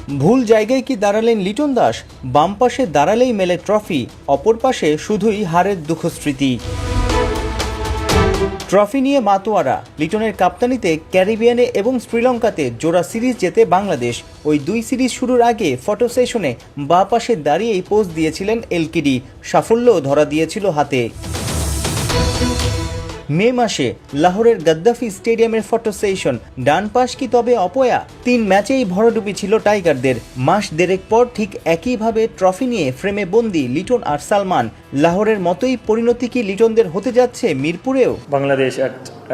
ভুল জায়গায় কি দাঁড়ালেন লিটন দাস? বাম পাশে দাঁড়ালেই মেলে ট্রফি, অপর পাশে শুধুই হারের দুঃখস্মৃতি। ট্রফি নিয়ে মাতোয়ারা। লিটনের কাপ্তানিতে ক্যারিবিয়ানে এবং শ্রীলঙ্কাতে জোড়া সিরিজ জেতে বাংলাদেশ। ওই দুই সিরিজ শুরুর আগে ফটো সেশনে বাঁ পাশে দাঁড়িয়েই পোজ দিয়েছিলেন এলকিডি, সাফল্যও ধরা দিয়েছিল হাতে। মে মাসে লাহোরের গাদ্দাফি স্টেডিয়ামের ফটো সেশন, ডান পাশ কি তবে অপয়া? 3 ম্যাচেই ভরাডুবি ছিল টাইগারদের। মাস দেড়েক পর ঠিক একইভাবে ট্রফি নিয়ে ফ্রেমে বন্দি লিটন আর সালমান। লাহোরের মতোই পরিণতি কি লিটনদের হতে যাচ্ছে মিরপুরেও? Bangladesh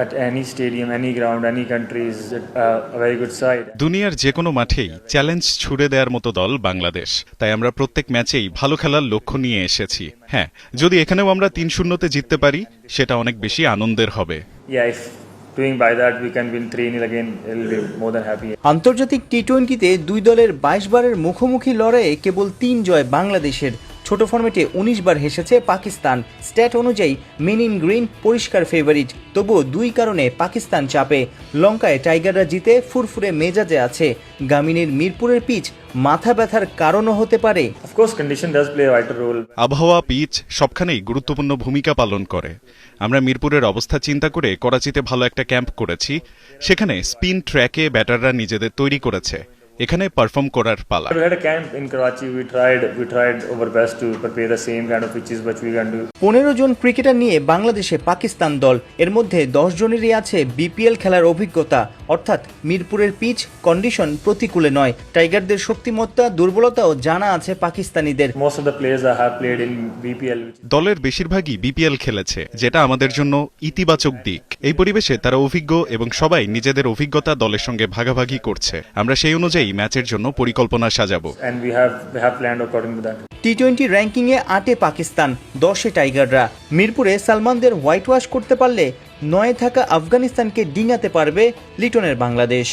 at any stadium, any ground, any country is a very good side. দুনিয়ার যে কোনো মাঠেই চ্যালেঞ্জ ছুড়ে দেওয়ার মতো দল বাংলাদেশ, তাই আমরা প্রত্যেক ম্যাচেই ভালো খেলার লক্ষ্য নিয়ে এসেছি। হ্যাঁ, যদি এখানেও আমরা 3-0-তে জিততে পারি সেটা অনেক বেশি আনন্দের হবে। Yeah, if doing by that we can win 3-0 again, it'll be more than happy. আন্তর্জাতিক টি-20তে দুই দলের 22 বারের মুখোমুখি লড়াইয়ে কেবল 3 জয় বাংলাদেশের। ছোট ফরম্যাটে 19 বার হেসেছে পাকিস্তান। স্ট্যাট অনুযায়ী মেন ইন গ্রিন পরিষ্কার ফেভারিট, তবুও দুই কারণে পাকিস্তান চাপে। লঙ্কায় টাইগাররা জিতে ফুরফুরে মেজাজে আছে। গামিনীর মিরপুরের পিচ মাথা ব্যথার কারণও হতে পারে। Of course, condition does play a vital role. আবহাওয়া, পিচ সবখানেই গুরুত্বপূর্ণ ভূমিকা পালন করে। আমরা মিরপুরের অবস্থা চিন্তা করে করাচিতে ভালো একটা ক্যাম্প করেছি। সেখানে স্পিন ট্র্যাকে ব্যাটাররা নিজেদের তৈরি করেছে, এখানে পারফর্ম করার পালা। We had a camp in Karachi. We tried our best to prepare the same kind of pitches which we can do. 15 জন ক্রিকেটার নিয়ে বাংলাদেশে পাকিস্তান দল, এর মধ্যে 10 জনেরই আছে বিপিএল খেলার অভিজ্ঞতা। অর্থাৎ মিরপুরের পিচ কন্ডিশন প্রতিকূলে নয়। টাইগারদের শক্তিমত্তা দুর্বলতাও জানা আছে পাকিস্তানিদের। Most of the players have played in BPL. দলের বেশিরভাগই বিপিএল খেলেছে, যেটা আমাদের জন্য ইতিবাচক দিক। এই পরিবেশে তারা অভিজ্ঞ এবং সবাই নিজেদের অভিজ্ঞতা দলের সঙ্গে ভাগাভাগি করছে। আমরা সেই অনুযায়ী ম্যাচের জন্য পরিকল্পনা সাজাবো। And we have planned according to that. টি-20 র্যাঙ্কিংয়ে 8-এ পাকিস্তান, 10-এ টাইগাররা। মিরপুরে সালমানদের হোয়াইট ওয়াশ করতে পারলে 9-এ থাকা আফগানিস্তানকে ডিঙাতে পারবে লিটনের বাংলাদেশ।